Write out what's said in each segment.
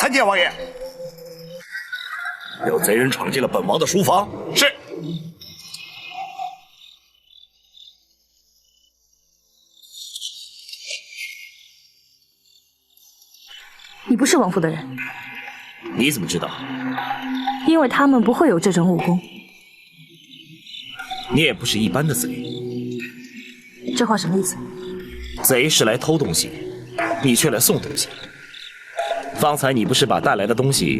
参见王爷。有贼人闯进了本王的书房。是。你不是王府的人。你怎么知道？因为他们不会有这种武功。你也不是一般的贼。这话什么意思？贼是来偷东西，你却来送东西。方才你不是把带来的东西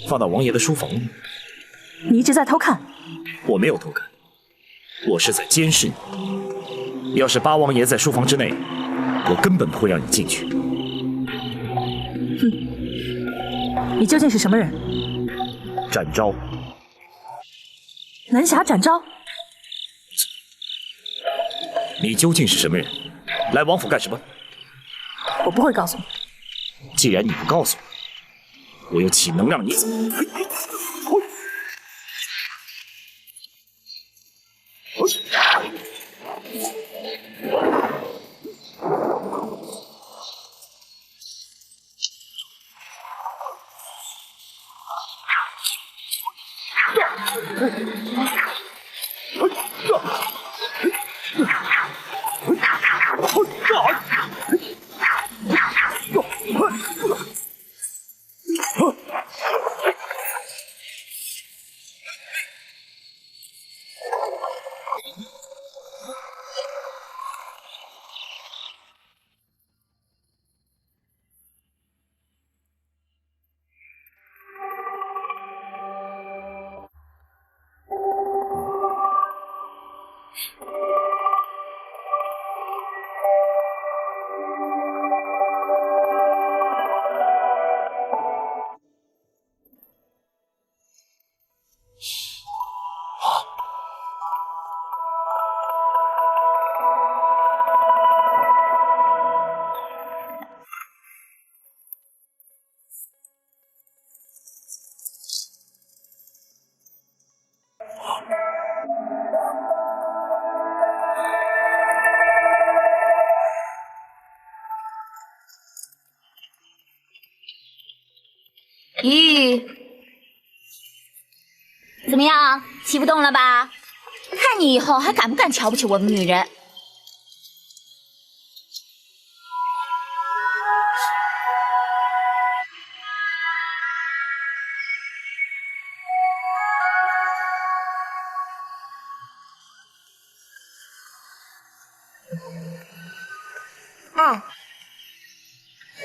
放到王爷的书房了吗？你一直在偷看。我没有偷看，我是在监视你。要是八王爷在书房之内，我根本不会让你进去。你究竟是什么人？展昭。南侠展昭。你究竟是什么人？来王府干什么？我不会告诉你。既然你不告诉我，我又岂能让你走？咦，怎么样，骑不动了吧？看你以后还敢不敢瞧不起我们女人？哎，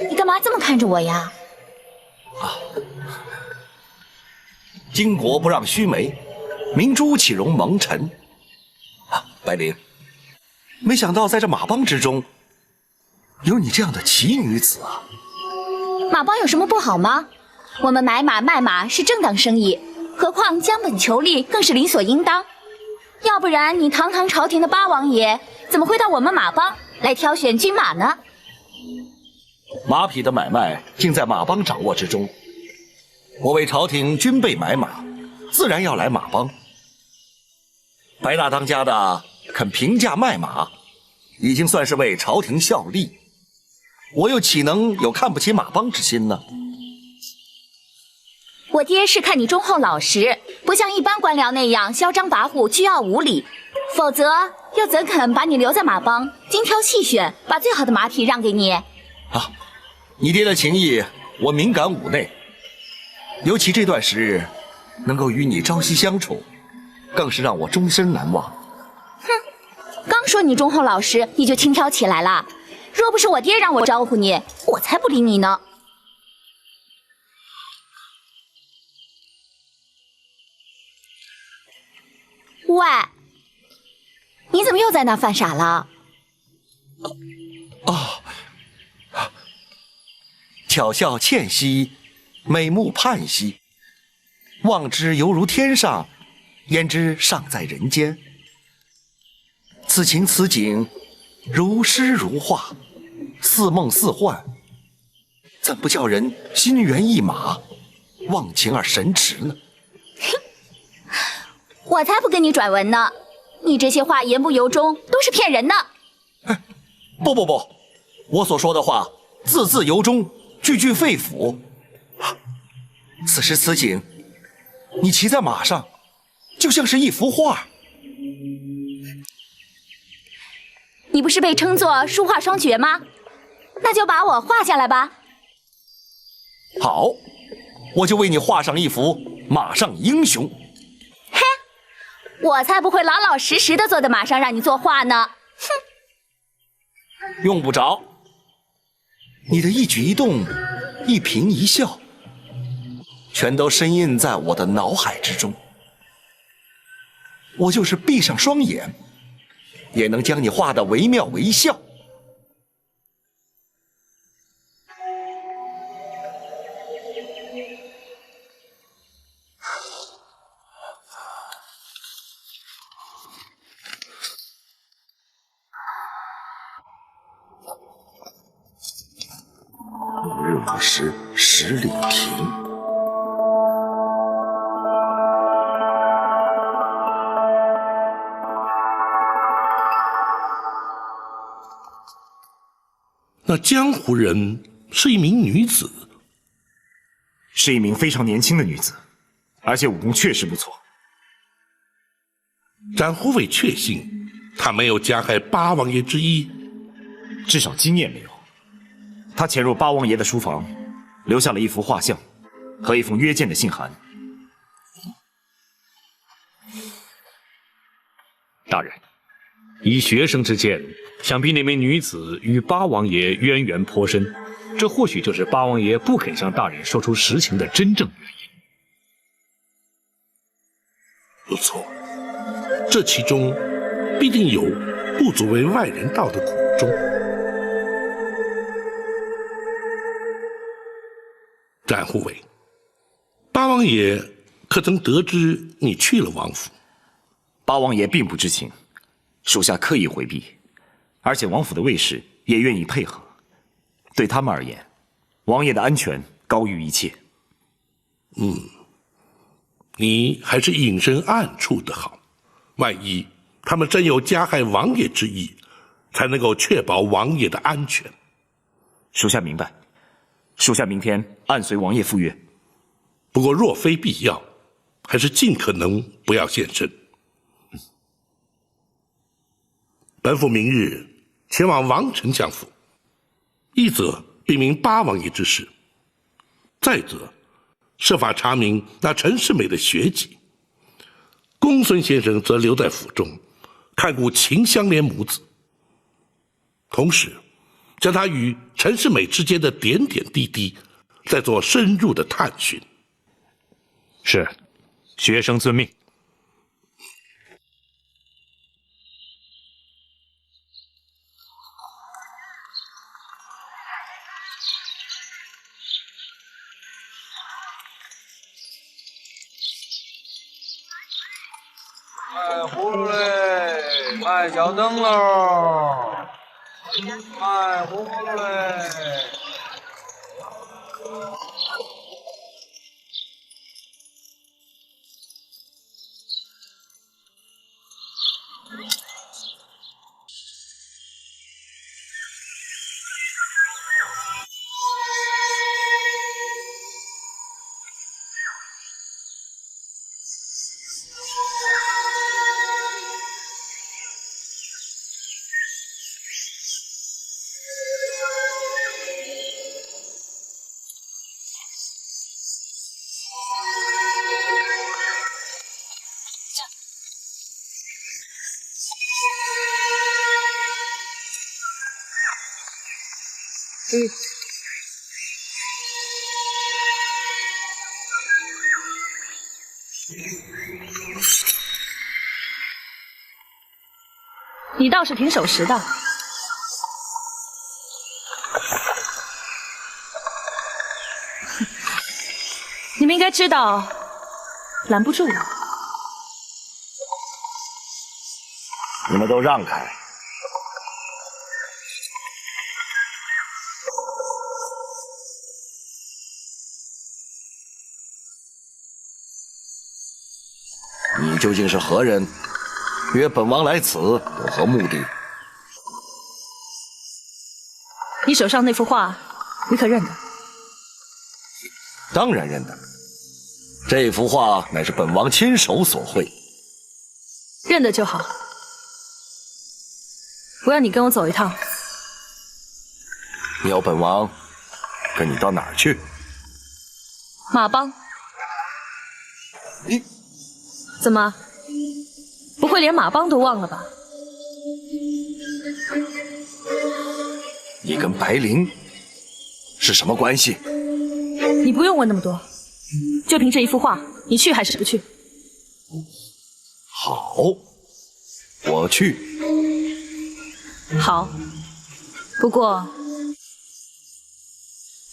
你干嘛这么看着我呀？巾帼不让须眉，明珠岂容蒙尘。白灵，没想到在这马帮之中，有你这样的奇女子啊！马帮有什么不好吗？我们买马卖马是正当生意，何况将本求利更是理所应当。要不然你堂堂朝廷的八王爷，怎么会到我们马帮来挑选军马呢？马匹的买卖尽在马帮掌握之中。我为朝廷军备买马，自然要来马帮。白大当家的肯平价卖马，已经算是为朝廷效力，我又岂能有看不起马帮之心呢？我爹是看你忠厚老实，不像一般官僚那样嚣张跋扈、倨傲无礼，否则又怎肯把你留在马帮，精挑细选，把最好的马匹让给你？你爹的情谊我敏感五内，尤其这段时日能够与你朝夕相处，更是让我终身难忘。刚说你忠厚老实，你就轻佻起来了。若不是我爹让我招呼你，我才不理你呢。喂，你怎么又在那犯傻了？巧笑倩兮，美目盼兮，望之犹如天上，焉知尚在人间。此情此景，如诗如画，似梦似幻，怎不叫人心猿意马，忘情而神驰呢？我才不跟你转文呢！你这些话言不由衷，都是骗人的。不，我所说的话字字由衷，句句肺腑，此时此景，你骑在马上，就像是一幅画。你不是被称作书画双绝吗？那就把我画下来吧。好，我就为你画上一幅马上英雄。嘿，我才不会老老实实的坐在马上让你作画呢。哼，用不着。你的一举一动，一颦一笑，全都深印在我的脑海之中。我就是闭上双眼，也能将你画得惟妙惟肖。日午时10里亭。那江湖人是一名女子，是一名非常年轻的女子，而且武功确实不错。展护卫确信她没有加害八王爷之意，至少经验没有。她潜入八王爷的书房，留下了一幅画像和一封约见的信函。大人，以学生之见，想必那名女子与八王爷渊源颇深，这或许就是八王爷不肯向大人说出实情的真正原因。不错，这其中必定有不足为外人道的苦衷。展护卫，八王爷可曾得知你去了王府？八王爷并不知情，属下刻意回避，而且王府的卫士也愿意配合。对他们而言，王爷的安全高于一切。你还是隐身暗处的好，万一他们真有加害王爷之意，才能够确保王爷的安全。属下明白，属下明天按随王爷赴约。不过若非必要，还是尽可能不要现身。本府明日前往王丞相府，一则禀明八王爷之事，再则设法查明那陈世美的学籍。公孙先生则留在府中，看顾秦香莲母子，同时将他与陈世美之间的点点滴滴再做深入的探寻。是，学生遵命。卖葫芦嘞，卖小灯笼，卖葫芦嘞。你倒是挺守时的。你们应该知道，拦不住我。你们都让开。你究竟是何人？约本王来此有何目的？你手上那幅画，你可认得？当然认得。这幅画乃是本王亲手所绘。认得就好。我要你跟我走一趟。你要本王跟你到哪儿去？马帮。你怎么？不会连马帮都忘了吧？你跟白灵是什么关系？你不用问那么多，就凭这一幅画，你去还是不去？好，我去。好，不过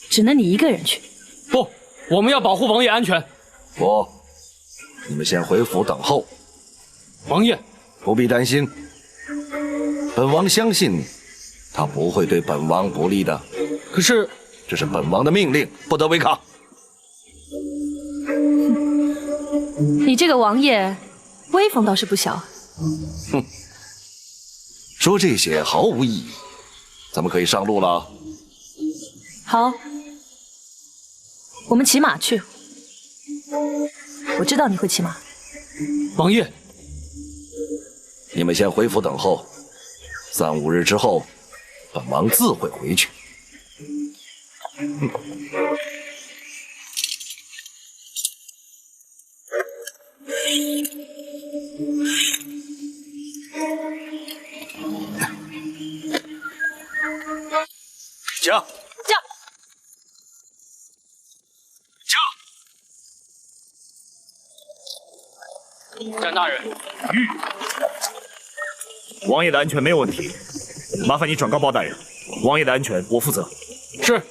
只能你一个人去。不，我们要保护王爷安全。不，你们先回府等候。王爷，不必担心，本王相信他不会对本王不利的。可是这是本王的命令，不得违抗。你这个王爷，威风倒是不小。哼，说这些毫无意义。咱们可以上路了。好，我们骑马去。我知道你会骑马。王爷，你们先回府等候，3、5日之后，本王自会回去。驾！驾！展大人，王爷的安全没有问题，麻烦你转告包大人，王爷的安全我负责。是。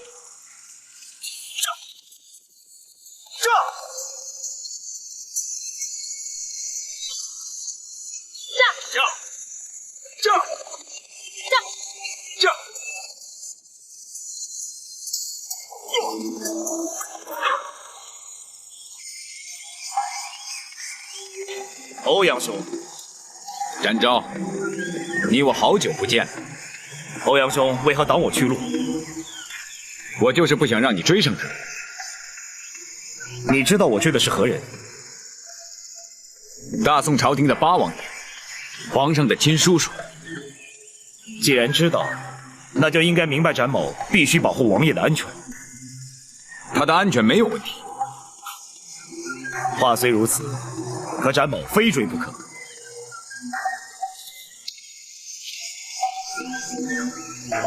欧阳兄，展昭，你我好久不见了。欧阳兄为何挡我去路？我就是不想让你追上他。你知道我追的是何人？大宋朝廷的八王爷，皇上的亲叔叔。既然知道，那就应该明白展某必须保护王爷的安全。他的安全没有问题。话虽如此，可展某非追不可。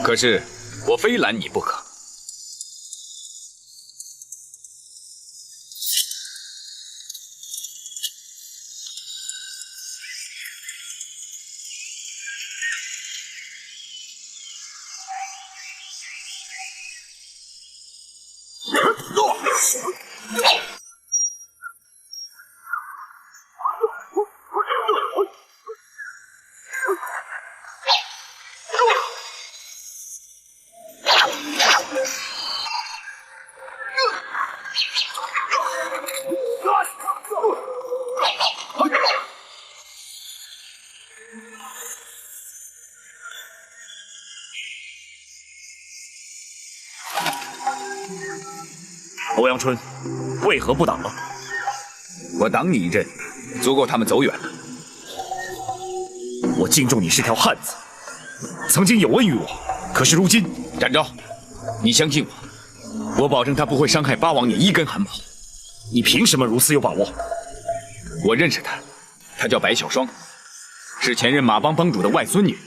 可是我非拦你不可。欧阳春，为何不挡了？我挡你一阵，足够他们走远了。我敬重你是条汉子，曾经有恩于我，可是如今，展昭，你相信我，我保证他不会伤害八王爷一根汗毛。你凭什么如此有把握？我认识他，他叫白小霜，是前任马帮帮主的外孙女。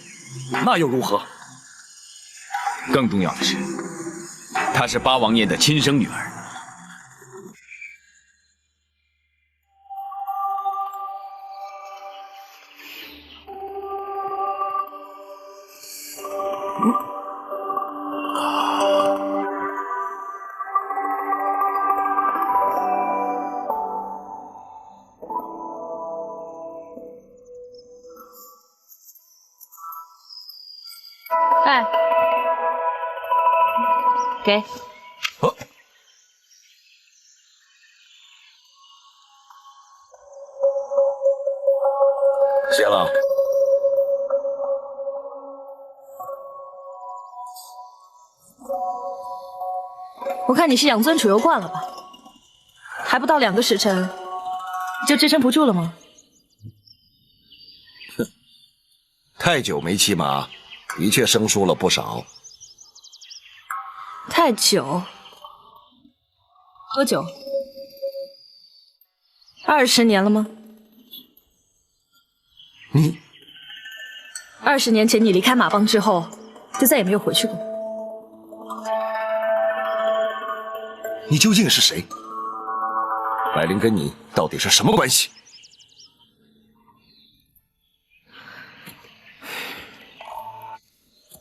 那又如何？更重要的是，她是八王爷的亲生女儿。哎，给。谢了。我看你是养尊处优惯了吧？还不到2个时辰，就支撑不住了吗？太久没骑马，的确生疏了不少。太久？多久？20年了吗？你20年前你离开马帮之后，就再也没有回去过。你究竟是谁？白灵跟你到底是什么关系？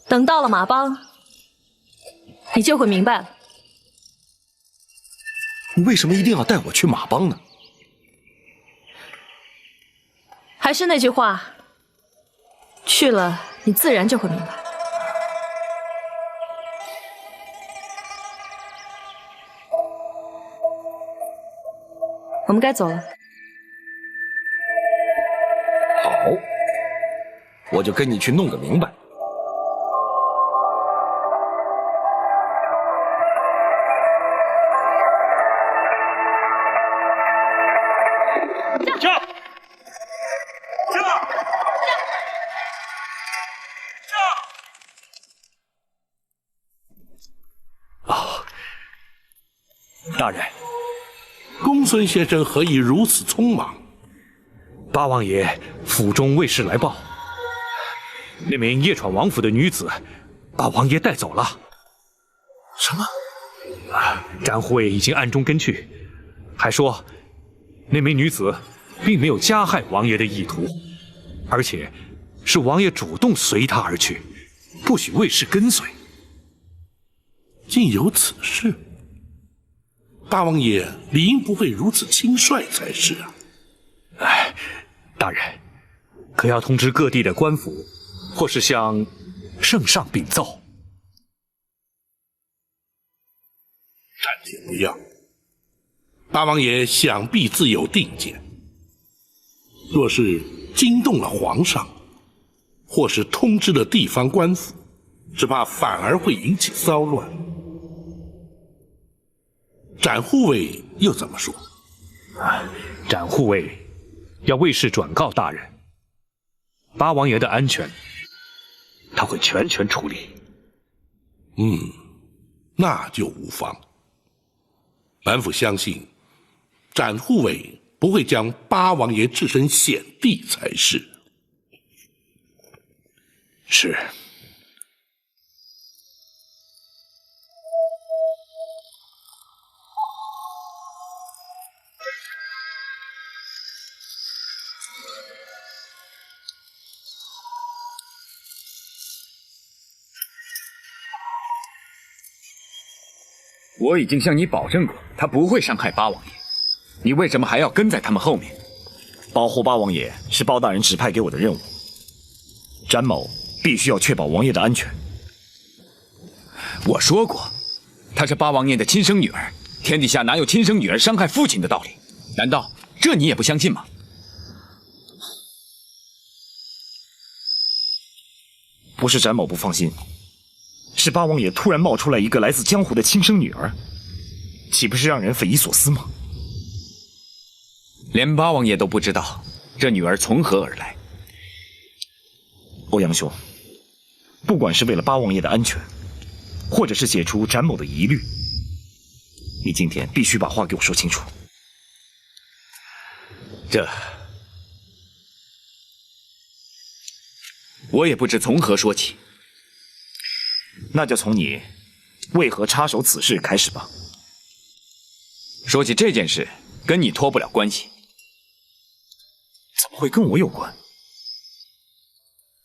等到了马帮，你就会明白了。你为什么一定要带我去马帮呢？还是那句话，去了你自然就会明白。我们该走了。好，我就跟你去弄个明白。大人，公孙先生何以如此匆忙？八王爷府中卫士来报，那名夜闯王府的女子，把王爷带走了。什么？展护卫已经暗中跟去，还说那名女子并没有加害王爷的意图，而且是王爷主动随她而去，不许卫士跟随。竟有此事？大王爷理应不会如此轻率才是啊！哎，大人，可要通知各地的官府，或是向圣上禀奏。暂且不要，大王爷想必自有定见。若是惊动了皇上，或是通知了地方官府，只怕反而会引起骚乱。展护卫又怎么说？展护卫要卫士转告大人，八王爷的安全，他会全权处理。那就无妨。本府相信，展护卫不会将八王爷置身险地才是。是。我已经向你保证过，他不会伤害八王爷，你为什么还要跟在他们后面？保护八王爷是包大人指派给我的任务，展某必须要确保王爷的安全。我说过，她是八王爷的亲生女儿，天底下哪有亲生女儿伤害父亲的道理？难道这你也不相信吗？不是展某不放心，是八王爷突然冒出来一个来自江湖的亲生女儿，岂不是让人匪夷所思吗？连八王爷都不知道这女儿从何而来。欧阳兄，不管是为了八王爷的安全，或者是解除展某的疑虑，你今天必须把话给我说清楚。这我也不知从何说起。那就从你为何插手此事开始吧。说起这件事，跟你脱不了关系。怎么会跟我有关？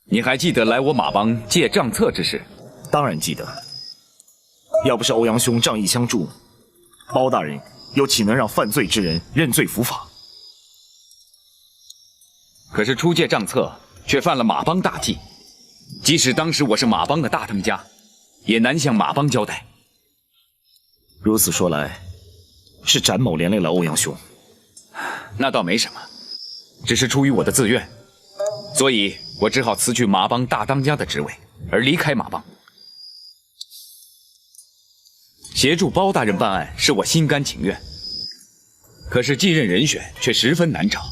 你还记得来我马帮借账册之事？当然记得。要不是欧阳兄仗义相助，包大人又岂能让犯罪之人认罪伏法？可是出借账册却犯了马帮大忌，即使当时我是马帮的大当家，也难向马帮交代。如此说来，是展某连累了欧阳兄。那倒没什么，只是出于我的自愿，所以我只好辞去马帮大当家的职位，而离开马帮。协助包大人办案是我心甘情愿，可是继任人选却十分难找，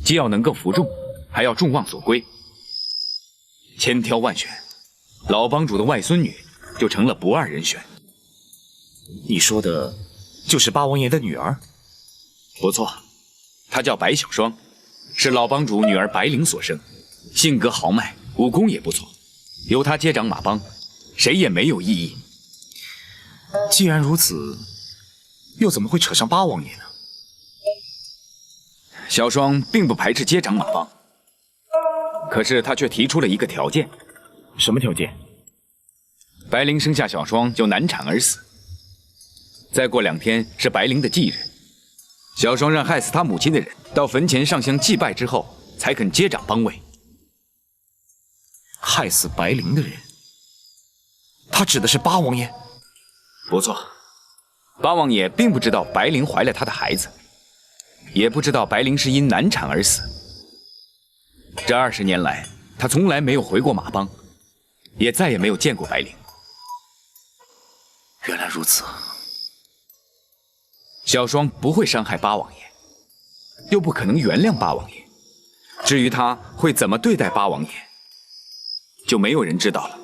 既要能够服众，还要众望所归，千挑万选，老帮主的外孙女就成了不二人选。你说的，就是八王爷的女儿？不错，她叫白小霜，是老帮主女儿白灵所生，性格豪迈，武功也不错，由她接掌马帮，谁也没有异议。既然如此，又怎么会扯上八王爷呢？小霜并不排斥接掌马帮，可是她却提出了一个条件。什么条件？白灵生下小霜就难产而死，再过2天是白灵的忌日，小霜让害死她母亲的人到坟前上香祭拜之后，才肯接掌帮位。害死白灵的人，他指的是八王爷？不错，八王爷并不知道白灵怀了他的孩子，也不知道白灵是因难产而死。这20年来，他从来没有回过马帮，也再也没有见过白灵。原来如此。小霜不会伤害八王爷，又不可能原谅八王爷。至于他会怎么对待八王爷，就没有人知道了。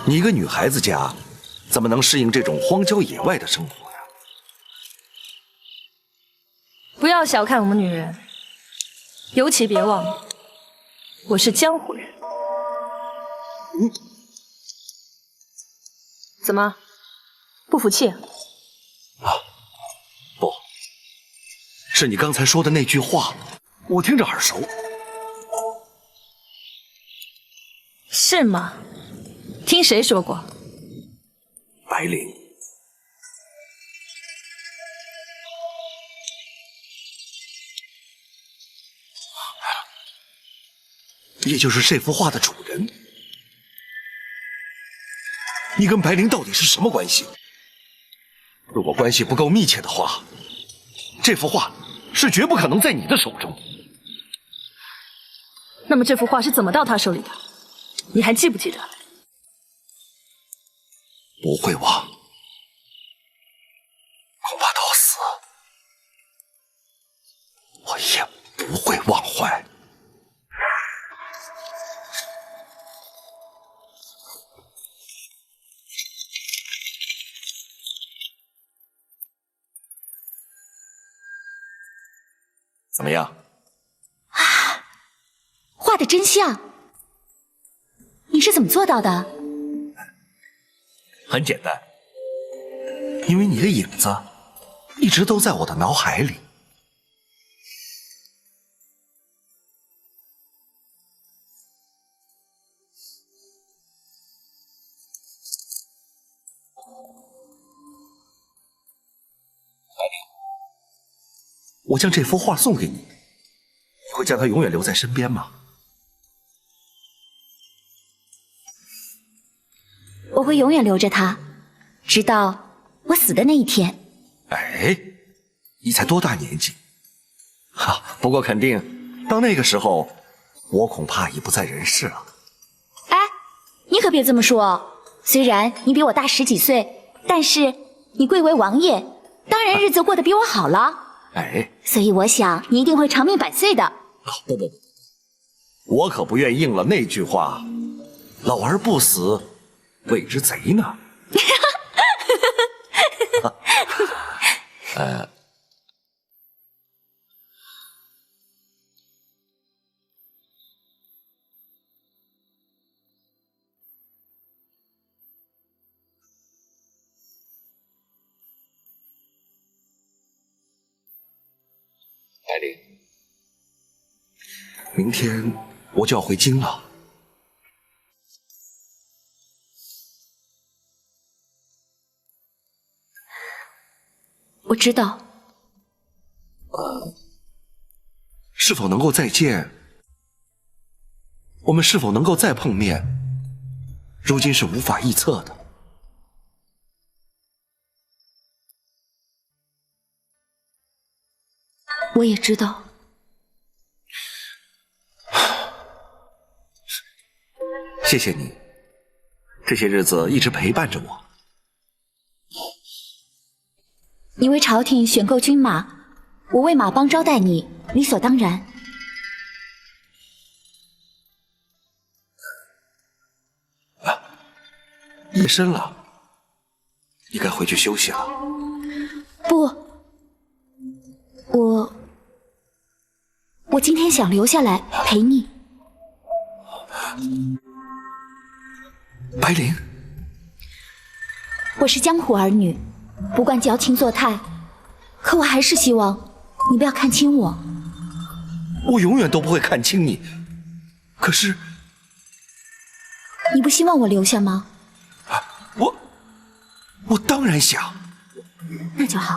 你一个女孩子家，怎么能适应这种荒郊野外的生活呀？不要小看我们女人，尤其别忘了，我是江湖人。怎么，不服气啊？不，是你刚才说的那句话，我听着耳熟。是吗？听谁说过？白灵。也就是这幅画的主人。你跟白灵到底是什么关系？如果关系不够密切的话，这幅画是绝不可能在你的手中。那么这幅画是怎么到他手里的？你还记不记得？不会忘，恐怕到死我也不会忘怀。怎么样？画的真像，你是怎么做到的？很简单，因为你的影子一直都在我的脑海里。我将这幅画送给你，你会将它永远留在身边吗？我会永远留着它，直到我死的那一天。哎，你才多大年纪？哈，不过肯定到那个时候，我恐怕已不在人世了。哎，你可别这么说。虽然你比我大10几岁，但是你贵为王爷，当然日子过得比我好了。哎，所以我想你一定会长命百岁的。不，我可不愿应了那句话：“老而不死，谓之贼呢。”白灵，明天我就要回京了。我知道。是否能够再见？我们是否能够再碰面？如今是无法预测的。我也知道。谢谢你，这些日子一直陪伴着我。你为朝廷选购军马，我为马帮招待你，理所当然。夜深了，你该回去休息了。不，我今天想留下来陪你。白灵，我是江湖儿女，不惯矫情作态，可我还是希望你不要看轻我。我永远都不会看轻你。可是，你不希望我留下吗？我当然想。那就好。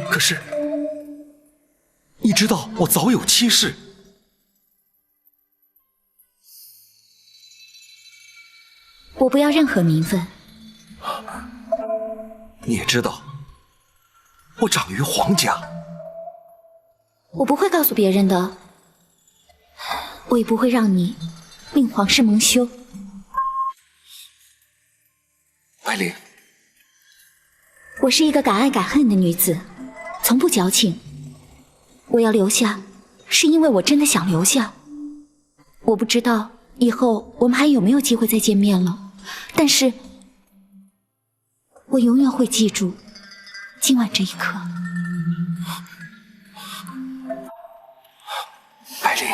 可是，你知道我早有妻室。我不要任何名分。你也知道，我长于皇家。我不会告诉别人的，我也不会让你令皇室蒙羞。白灵，我是一个敢爱敢恨的女子，从不矫情。我要留下，是因为我真的想留下。我不知道以后我们还有没有机会再见面了，但是我永远会记住今晚这一刻。白灵，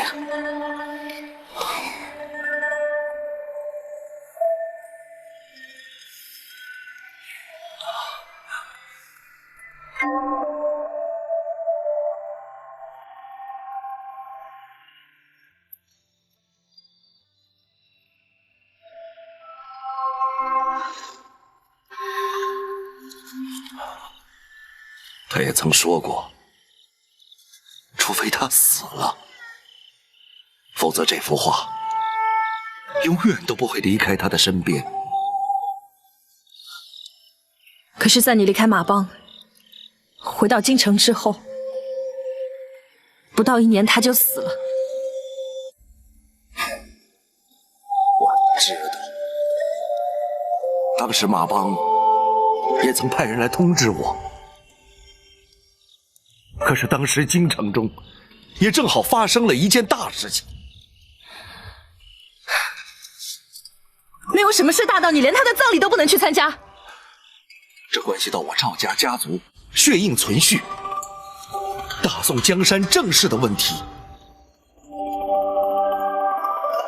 他也曾说过，除非他死了，否则这幅画永远都不会离开他的身边。可是，在你离开马帮，回到京城之后，不到1年他就死了。我知道，当时马帮也曾派人来通知我，可是当时京城中也正好发生了一件大事情。没有什么事大到你连他的葬礼都不能去参加。这关系到我赵家家族血印存续、大宋江山正事的问题，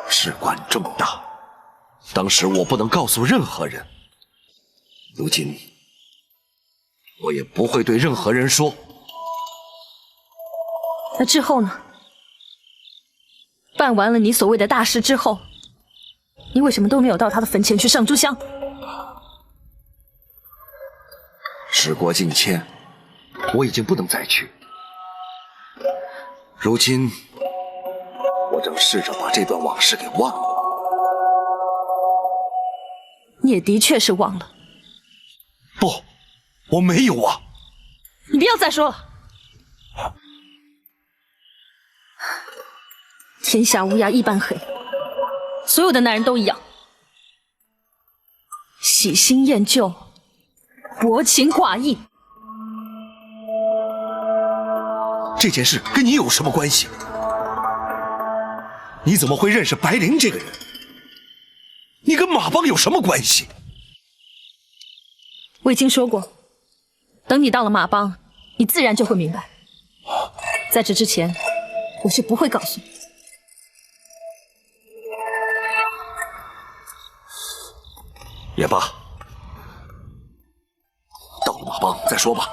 事关重大。当时我不能告诉任何人，如今我也不会对任何人说。那之后呢？办完了你所谓的大事之后，你为什么都没有到他的坟前去上炷香？时过境迁，我已经不能再去。如今，我正试着把这段往事给忘了。你也的确是忘了。不，我没有忘。你不要再说了。天下乌鸦一般黑，所有的男人都一样，喜新厌旧，薄情寡义。这件事跟你有什么关系？你怎么会认识白灵这个人？你跟马帮有什么关系？我已经说过，等你到了马帮，你自然就会明白。在这之前，我是不会告诉你。也罢，到了马帮再说吧。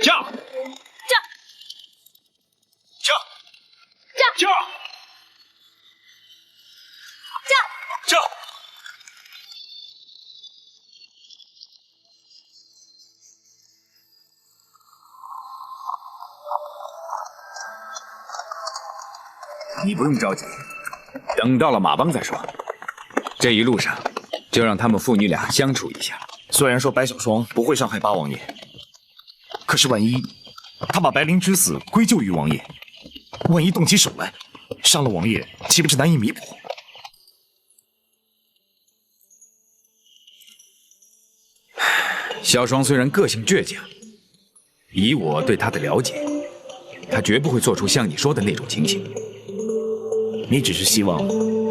驾！驾！驾！驾！你不用着急，等到了马帮再说。这一路上，就让他们父女俩相处一下。虽然说白小霜不会伤害八王爷，可是万一他把白灵之死归咎于王爷，万一动起手来，伤了王爷，岂不是难以弥补？小霜虽然个性倔强，以我对她的了解，她绝不会做出像你说的那种情形。你只是希望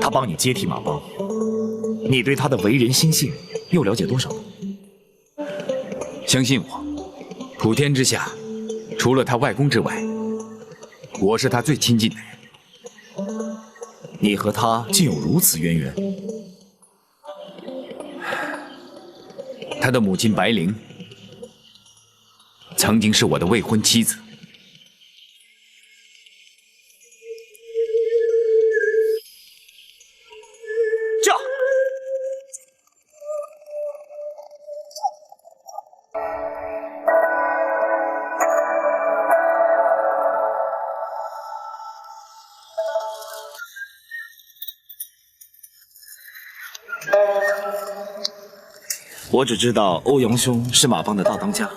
他帮你接替马帮，你对他的为人心性又了解多少？相信我，普天之下，除了他外公之外，我是他最亲近的人。你和他竟有如此渊源？他的母亲白灵，曾经是我的未婚妻子。驾！我只知道欧阳兄是马帮的大当家，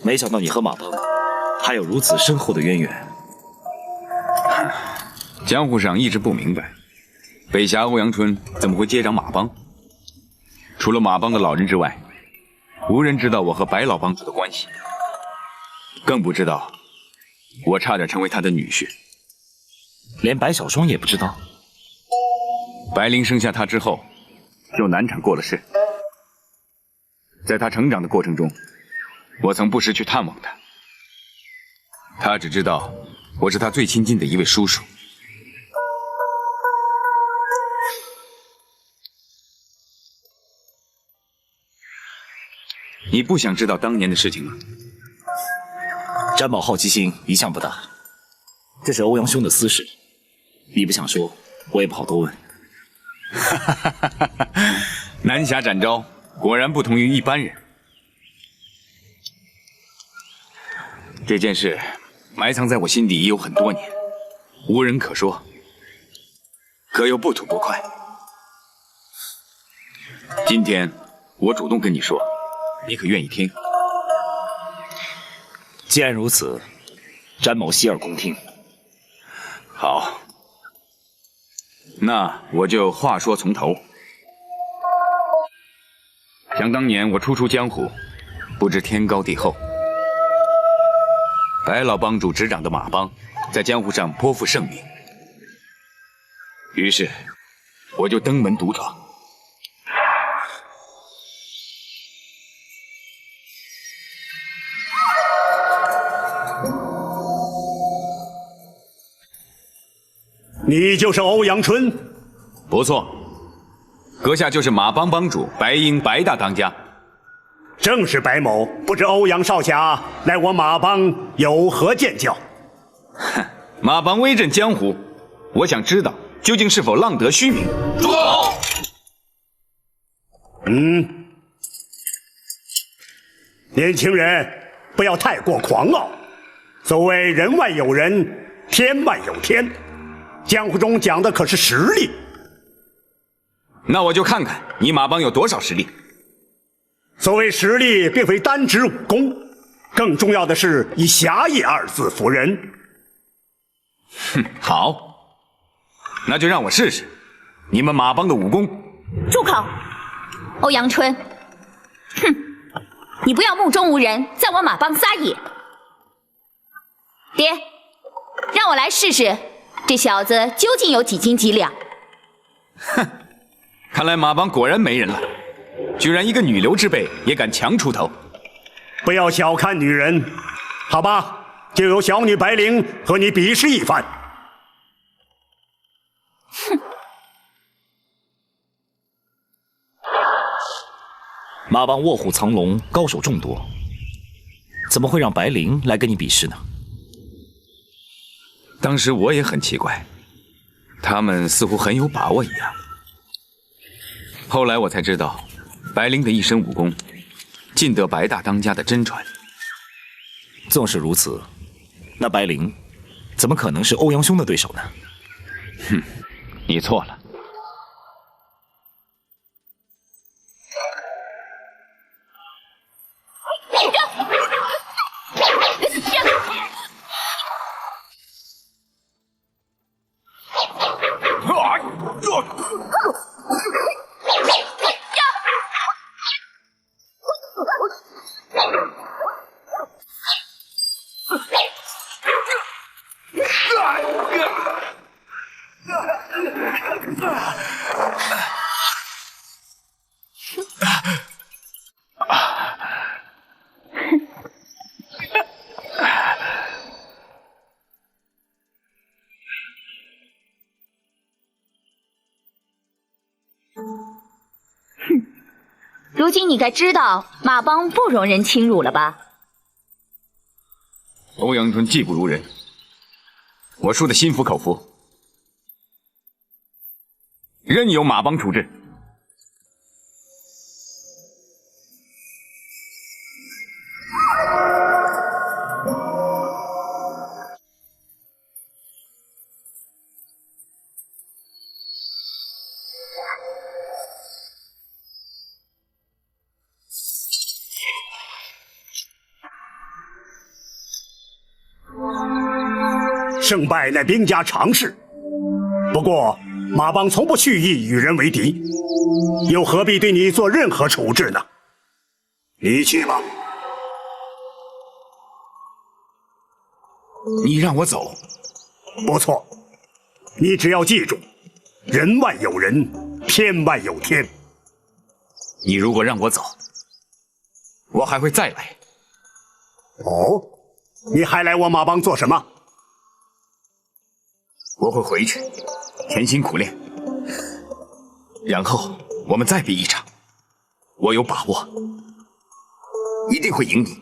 没想到你和马帮还有如此深厚的渊源。江湖上一直不明白，北峡欧阳春怎么会接掌马帮？除了马帮的老人之外，无人知道我和白老帮主的关系，更不知道我差点成为他的女婿。连白小霜也不知道。白灵生下他之后，就难产过了世。在他成长的过程中，我曾不时去探望他。他只知道我是他最亲近的一位叔叔。你不想知道当年的事情吗？詹某好奇心一向不大，这是欧阳兄的私事，你不想说，我也不好多问。南侠展昭果然不同于一般人。这件事埋藏在我心底已有很多年，无人可说，可又不吐不快。今天我主动跟你说，你可愿意听？既然如此，詹某洗耳恭听。好，那我就话说从头。想当年我初出江湖，不知天高地厚，白老帮主执掌的马帮在江湖上颇负盛名，于是我就登门独闯。你就是欧阳春？不错，阁下就是马帮帮主白鹰白大当家。正是白某，不知欧阳少侠来我马帮有何见教？哼，马帮威震江湖，我想知道究竟是否浪得虚名。住口！年轻人不要太过狂傲。所谓人外有人，天外有天，江湖中讲的可是实力。那我就看看你马帮有多少实力。所谓实力，并非单指武功，更重要的是以侠义二字服人。哼，好，那就让我试试你们马帮的武功。住口！欧阳春，哼，你不要目中无人，在我马帮撒野。爹，让我来试试这小子究竟有几斤几两。哼，看来马帮果然没人了，居然一个女流之辈也敢强出头。不要小看女人，好吧，就由小女白灵和你比试一番。哼！马帮卧虎藏龙，高手众多，怎么会让白灵来跟你比试呢？当时我也很奇怪，他们似乎很有把握一样。后来我才知道，白灵的一身武功，尽得白大当家的真传。纵使如此，那白灵怎么可能是欧阳兄的对手呢？哼，你错了。如今你该知道马帮不容人侵辱了吧？欧阳春技不如人，我输得心服口服，任由马帮处置。胜败乃兵家常事，不过马帮从不蓄意与人为敌，又何必对你做任何处置呢？你去吧。你让我走？不错，你只要记住，人外有人，天外有天。你如果让我走，我还会再来。哦，你还来我马帮做什么？我会回去，潜心苦练，然后我们再比一场。我有把握，一定会赢你。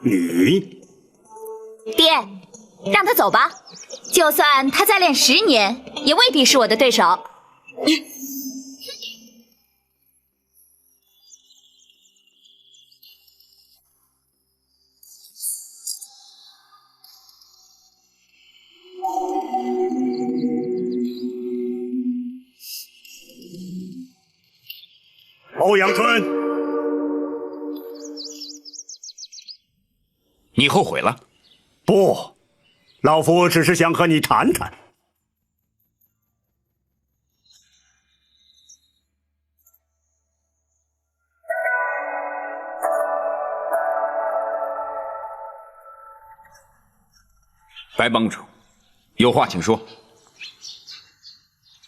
你？爹，让他走吧，就算他再练10年，也未必是我的对手。欧阳春，你后悔了？不，老夫只是想和你谈谈。白帮主，有话请说。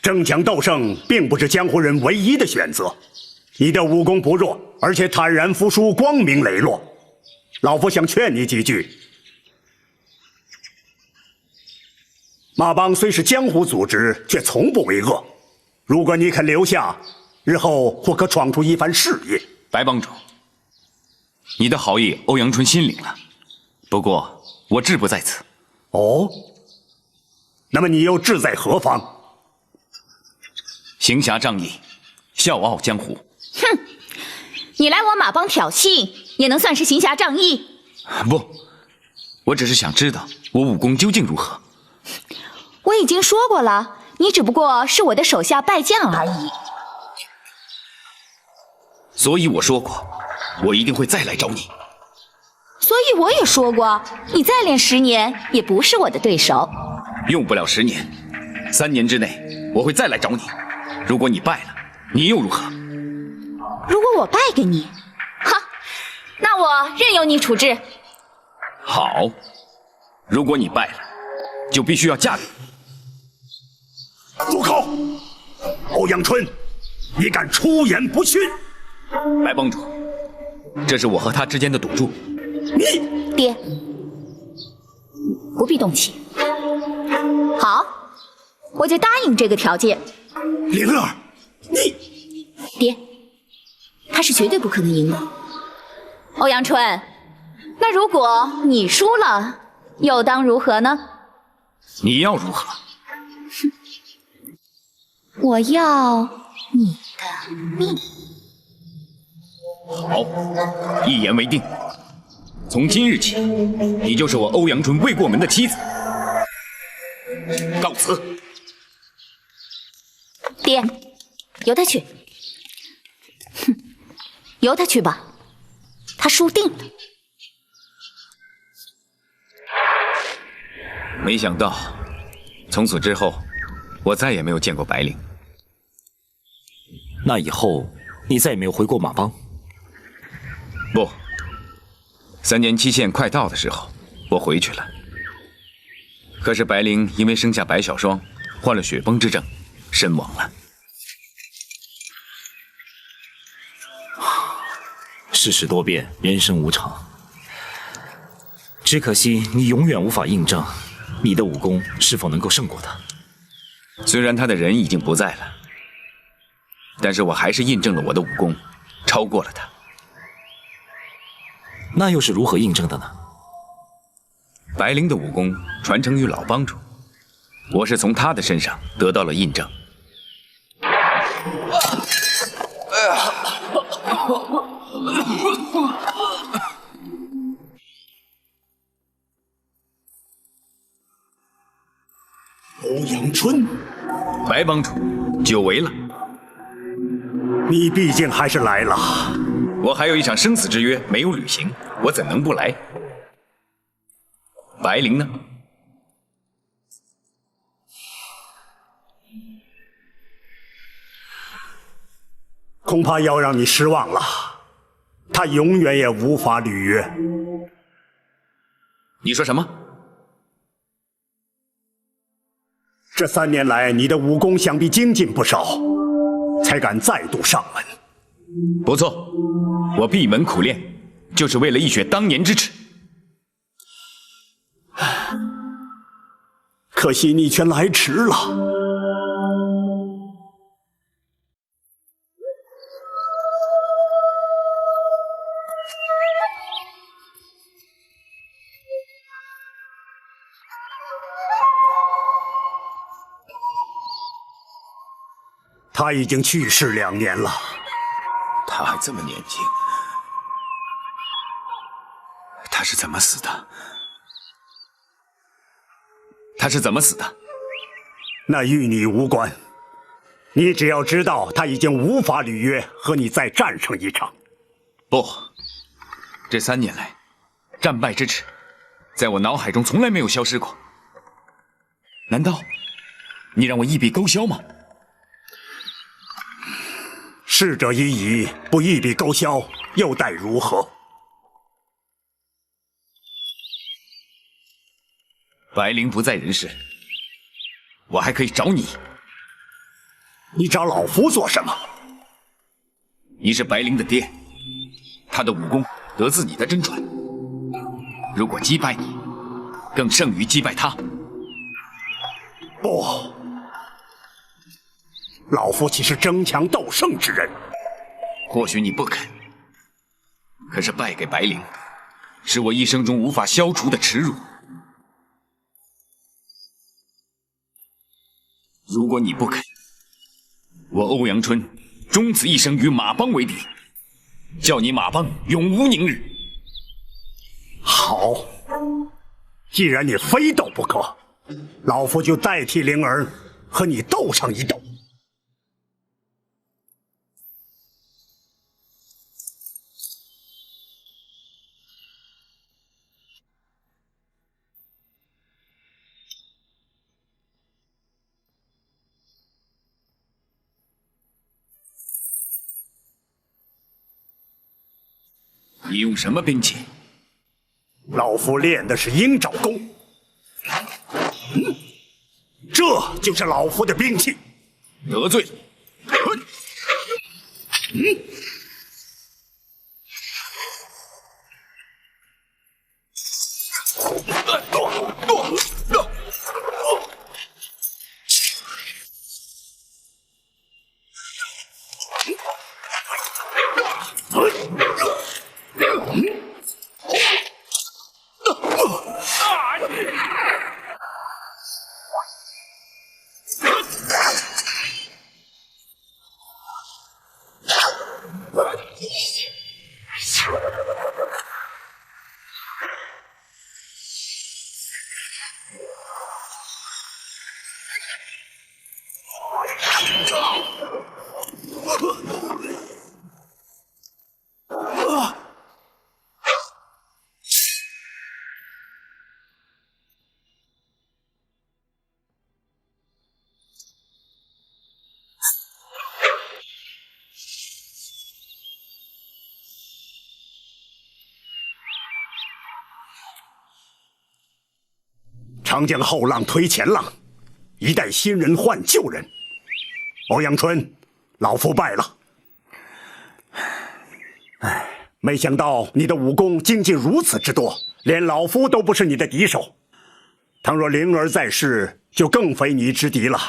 争强斗胜并不是江湖人唯一的选择。你的武功不弱，而且坦然服输，光明磊落。老夫想劝你几句。马帮虽是江湖组织，却从不为恶。如果你肯留下，日后或可闯出一番事业。白帮主，你的好意欧阳春心领了，不过我志不在此。哦，那么你又志在何方？行侠仗义，笑傲江湖。哼，你来我马帮挑衅，也能算是行侠仗义？不，我只是想知道我武功究竟如何。我已经说过了，你只不过是我的手下败将而已。所以我说过，我一定会再来找你。所以我也说过，你再练10年，也不是我的对手。用不了10年，3年之内我会再来找你。如果你败了，你又如何？如果我败给你，哈，那我任由你处置。好，如果你败了，就必须要嫁给住口！欧阳春，你敢出言不逊！白帮主，这是我和他之间的赌注。你爹，不必动气。好，我就答应这个条件。灵儿，你爹，他是绝对不可能赢的。欧阳春，那如果你输了，又当如何呢？你要如何？我要你的命。好，一言为定。从今日起，你就是我欧阳春未过门的妻子。到此。爹，由他去。哼，由他去吧，他输定了。没想到，从此之后，我再也没有见过白灵。那以后，你再也没有回过马帮？不，3年期限快到的时候，我回去了。可是白灵因为生下白小霜，患了雪崩之症，身亡了。世事多变，人生无常。只可惜你永远无法印证你的武功是否能够胜过他。虽然他的人已经不在了，但是我还是印证了我的武功超过了他。那又是如何印证的呢？白灵的武功传承于老帮主，我是从他的身上得到了印证。欧阳春，白帮主，久违了。你毕竟还是来了。我还有一场生死之约没有履行，我怎能不来？白灵呢？恐怕要让你失望了，他永远也无法履约。你说什么？这3年来，你的武功想必精进不少，才敢再度上门。不错，我闭门苦练，就是为了一雪当年之耻。可惜你却来迟了。他已经去世2年了。他还这么年轻，他是怎么死的？他是怎么死的？那与你无关，你只要知道他已经无法履约，和你再战胜一场。不，这3年来，战败之耻，在我脑海中从来没有消失过。难道你让我一笔勾销吗？逝者已矣，不一笔勾销，又待如何？白灵不在人世，我还可以找你。你找老夫做什么？你是白灵的爹，他的武功得自你的真传。如果击败你，更胜于击败他。不，老夫岂是争强斗胜之人？或许你不肯，可是败给白灵，是我一生中无法消除的耻辱。如果你不肯，我欧阳春终此一生与马帮为敌，叫你马帮永无宁日。好，既然你非斗不可，老夫就代替灵儿和你斗上一斗。你用什么兵器？老夫练的是鹰爪功，这就是老夫的兵器。得罪了。长江后浪推前浪，一代新人换旧人。欧阳春，老夫败了。唉，没想到你的武功精进如此之多，连老夫都不是你的敌手。倘若灵儿在世，就更非你之敌了。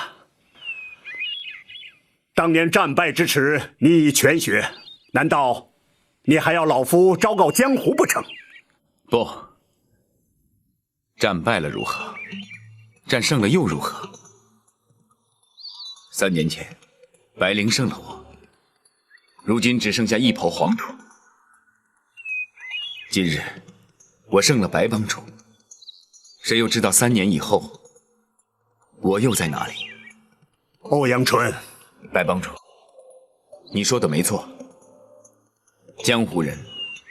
当年战败之耻，你已全雪，难道你还要老夫昭告江湖不成？不，战败了如何？战胜了又如何？3年前，白灵胜了我，如今只剩下一抔黄土。今日，我胜了白帮主，谁又知道3年以后，我又在哪里？欧阳春，白帮主，你说的没错，江湖人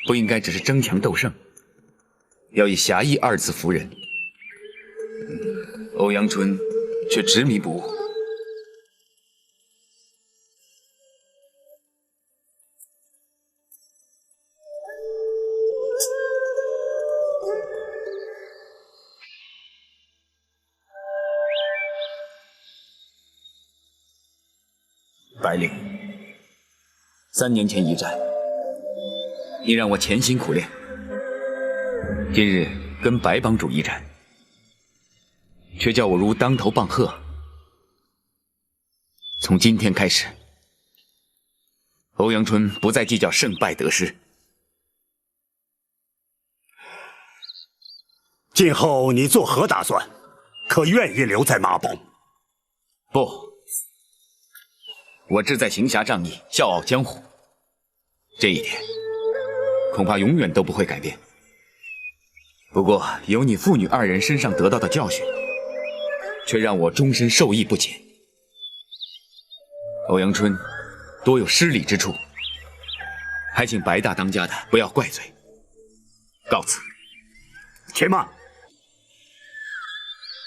不应该只是争强斗胜，要以侠义2字服人。欧阳春却执迷不悟。白灵，3年前一战，你让我潜心苦练，今日跟白帮主一战，却叫我如当头棒喝。从今天开始，欧阳春不再计较胜败得失。今后你作何打算？可愿意留在马帮？不，我志在行侠仗义，笑傲江湖，这一点恐怕永远都不会改变。不过由你父女2人身上得到的教训，却让我终身受益不减。欧阳春多有失礼之处，还请白大当家的不要怪罪。告辞。且慢，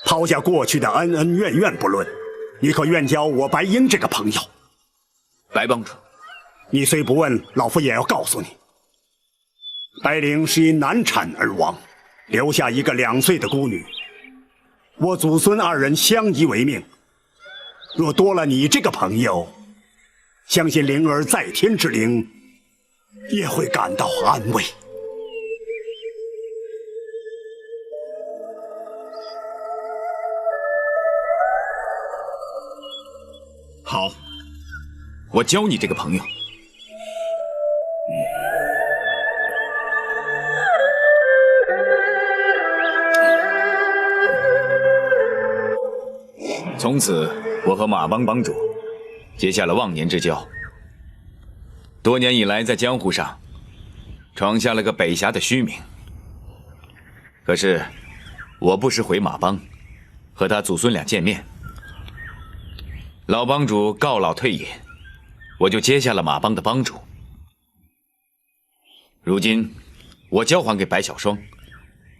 抛下过去的恩恩怨怨不论，你可愿交我白鹰这个朋友？白帮主，你虽不问，老夫也要告诉你，白灵是因难产而亡，留下一个2岁的孤女。我祖孙2人相依为命，若多了你这个朋友，相信灵儿在天之灵也会感到安慰。好，我教你这个朋友。从此，我和马帮帮主结下了忘年之交。多年以来，在江湖上闯下了个北侠的虚名。可是，我不时回马帮，和他祖孙俩见面。老帮主告老退隐，我就接下了马帮的帮主。如今，我交还给白小霜，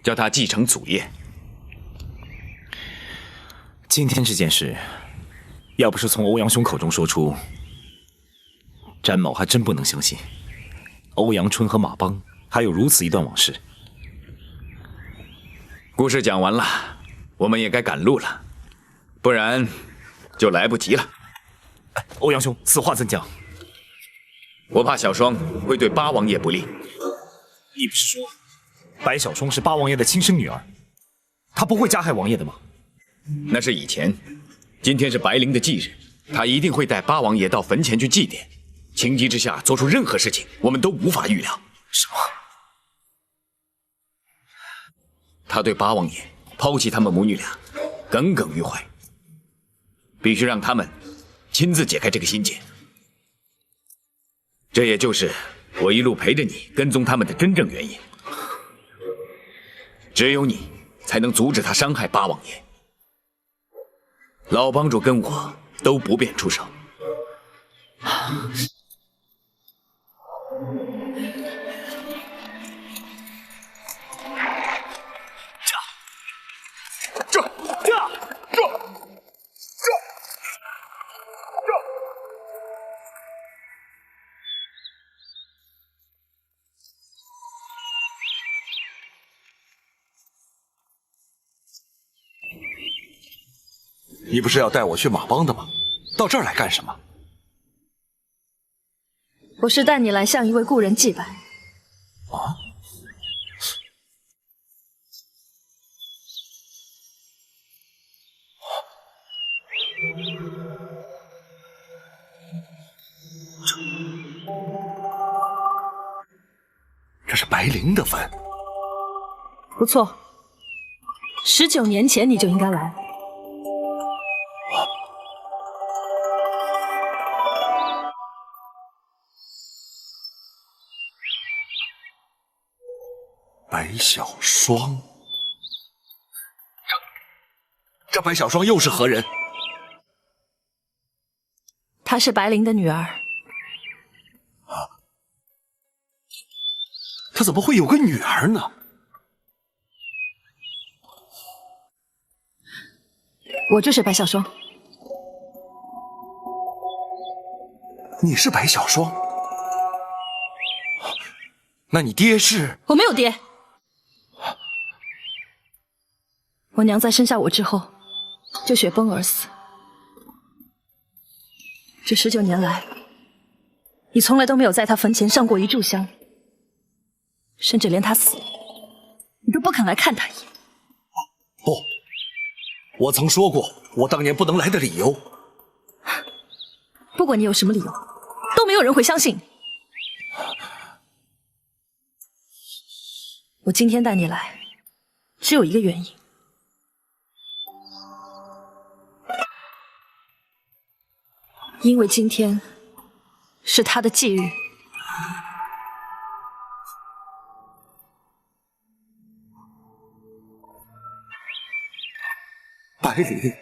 叫他继承祖业。今天这件事，要不是从欧阳兄口中说出，詹某还真不能相信，欧阳春和马帮还有如此一段往事。故事讲完了，我们也该赶路了，不然就来不及了。欧阳兄，此话怎讲？我怕小霜会对八王爷不利。你不是说白小霜是八王爷的亲生女儿，她不会加害王爷的吗？那是以前，今天是白灵的忌日，他一定会带八王爷到坟前去祭奠。情急之下做出任何事情，我们都无法预料。什么？他对八王爷抛弃他们母女俩耿耿于怀，必须让他们亲自解开这个心结。这也就是我一路陪着你跟踪他们的真正原因。只有你才能阻止他伤害八王爷。老帮主跟我都不便出手。你不是要带我去马帮的吗？到这儿来干什么？我是带你来向一位故人祭拜。啊？这是白灵的坟。不错，19年前你就应该来。白小霜，这白小霜又是何人？她是白灵的女儿。她怎么会有个女儿呢？我就是白小霜。你是白小霜？那你爹是？我没有爹。我娘在生下我之后就雪崩而死。这19年来，你从来都没有在她坟前上过一炷香，甚至连她死了，你都不肯来看她一眼。不，我曾说过我当年不能来的理由。不管你有什么理由，都没有人会相信你。我今天带你来，只有一个原因。因为今天是他的忌日。白灵，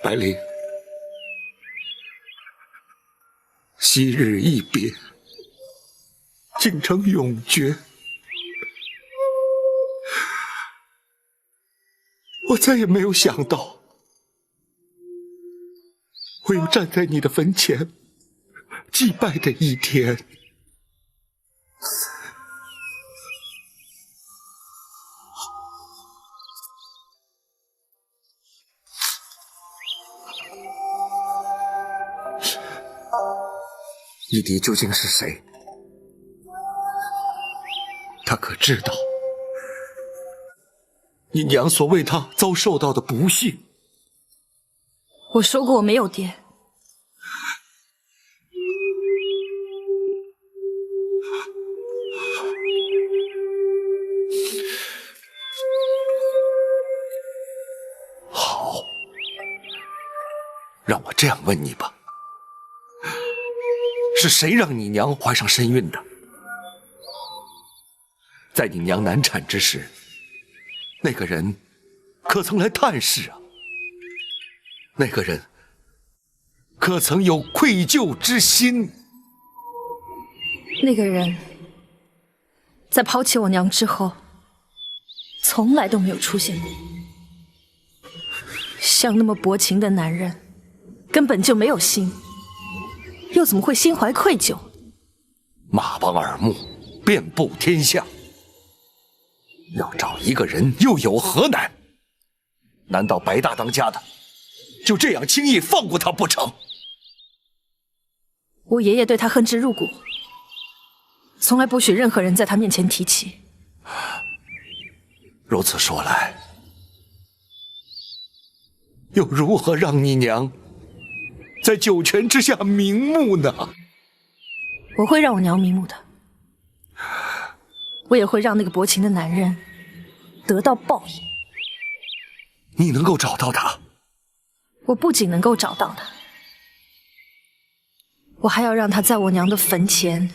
白灵，昔日一别，竟成永诀。我再也没有想到，会有站在你的坟前祭拜的一天。义弟究竟是谁？他可知道你娘所为他遭受到的不幸？我说过我没有爹。好，让我这样问你吧。是谁让你娘怀上身孕的？在你娘难产之时，那个人可曾来探视啊？那个人可曾有愧疚之心？那个人在抛弃我娘之后，从来都没有出现过。像那么薄情的男人，根本就没有心。又怎么会心怀愧疚？马帮耳目，遍布天下，要找一个人又有何难？难道白大当家的就这样轻易放过他不成？我爷爷对他恨之入骨，从来不许任何人在他面前提起。如此说来，又如何让你娘在九泉之下瞑目呢？我会让我娘瞑目的，我也会让那个薄情的男人得到报应。你能够找到他？我不仅能够找到他，我还要让他在我娘的坟前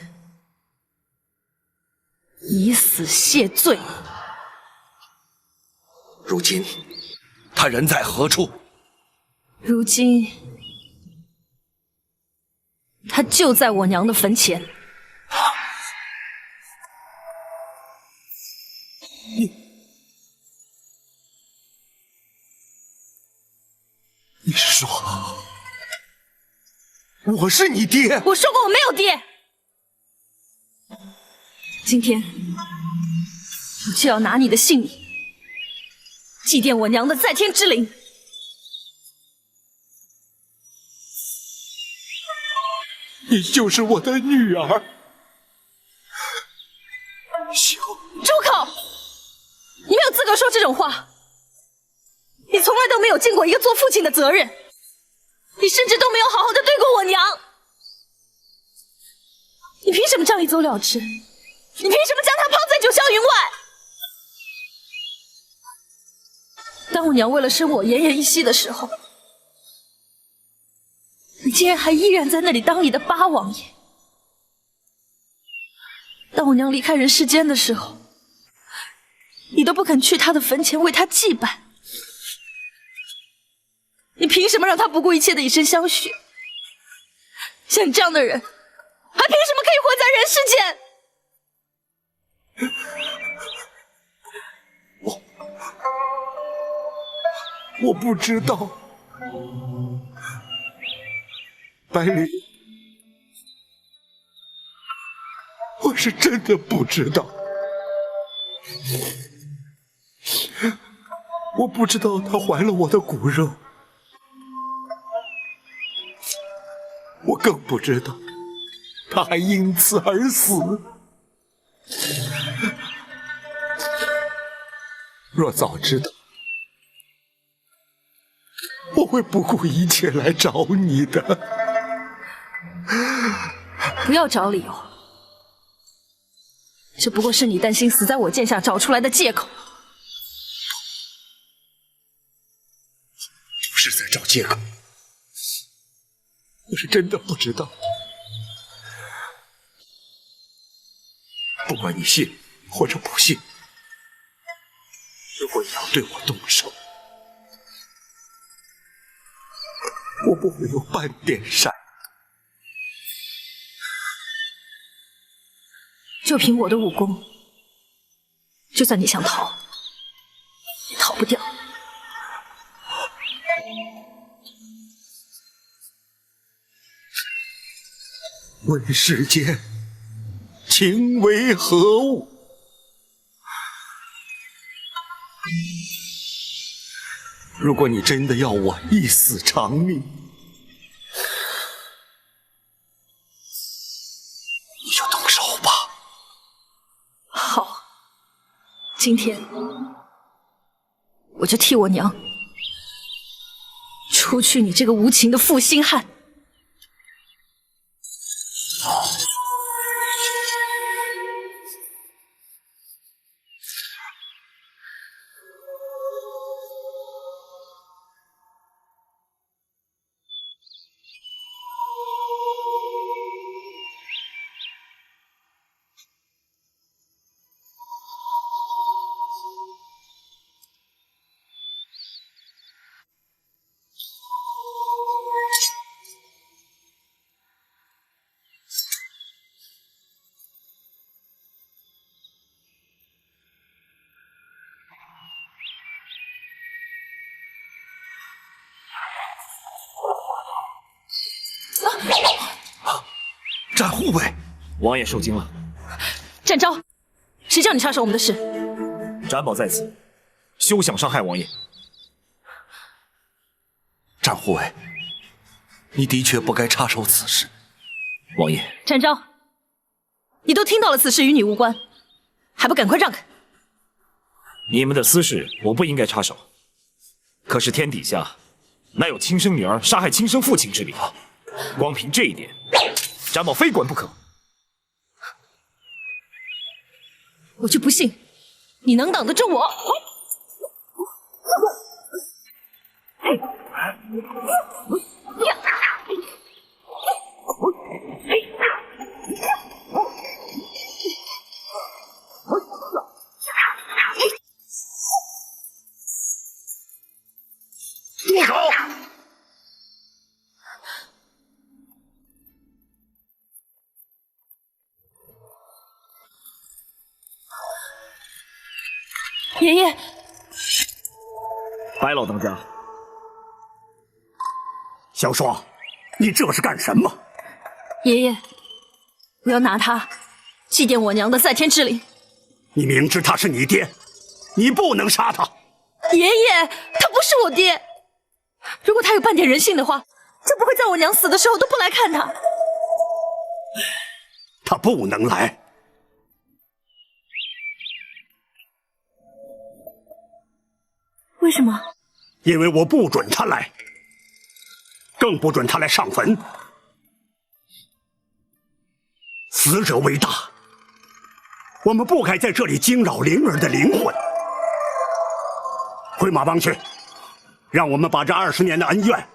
以死谢罪。如今他人在何处？如今他就在我娘的坟前。你是说我是你爹？我说过我没有爹。今天我就要拿你的性命祭奠我娘的在天之灵。你就是我的女儿。住口！你没有资格说这种话。你从来都没有尽过一个做父亲的责任，你甚至都没有好好的对过我娘。你凭什么这样一走了之？你凭什么将她抛在九霄云外？当我娘为了生我奄奄一息的时候，你竟然还依然在那里当你的八王爷。当我娘离开人世间的时候，你都不肯去她的坟前为她祭拜。你凭什么让她不顾一切的以身相许？像你这样的人，还凭什么可以活在人世间？我不知道，白灵，我是真的不知道。我不知道她怀了我的骨肉，我更不知道她还因此而死。若早知道，我会不顾一切来找你的。不要找理由，这不过是你担心死在我剑下找出来的借口。不是在找借口，我是真的不知道。不管你信或者不信，如果你要对我动手，我不会有半点善意。就凭我的武功，就算你想逃，也逃不掉。问世间情为何物？如果你真的要我一死偿命，你就动手吧。好，今天我就替我娘除去你这个无情的负心汉。战护卫，王爷受惊了。展昭，谁叫你插手我们的事？展宝在此，休想伤害王爷。战护卫，你的确不该插手此事。王爷，展昭，你都听到了此事与你无关，还不赶快让开！你们的私事我不应该插手，可是天底下哪有亲生女儿杀害亲生父亲之理？光凭这一点，展宝非管不可。我就不信你能挡得住我！爷爷，白老当家，小双，你这是干什么？爷爷，我要拿他祭奠我娘的在天之灵。你明知他是你爹，你不能杀他。爷爷，他不是我爹。如果他有半点人性的话，就不会在我娘死的时候都不来看他。他不能来。为什么？因为我不准他来，更不准他来上坟。死者为大，我们不该在这里惊扰灵儿的灵魂。回马帮去，让我们把这20年的恩怨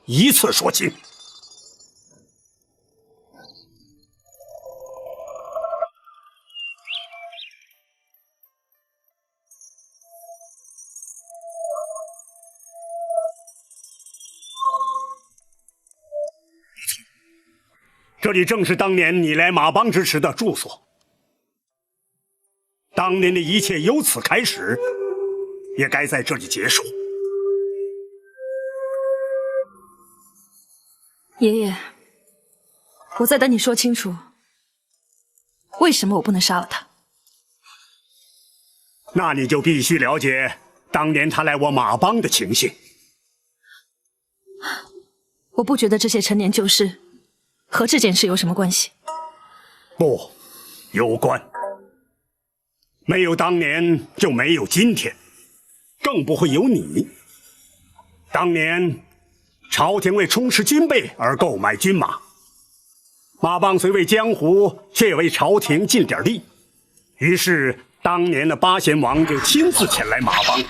一次说清。这里正是当年你来马帮之时的住所，当年的一切由此开始，也该在这里结束。爷爷，我在等你说清楚，为什么我不能杀了他？那你就必须了解当年他来我马帮的情形。我不觉得这些陈年旧事和这件事有什么关系。不，有关。没有当年，就没有今天，更不会有你。当年，朝廷为充实军备而购买军马，马帮虽为江湖，却也为朝廷尽点力。于是，当年的八贤王就亲自前来马帮。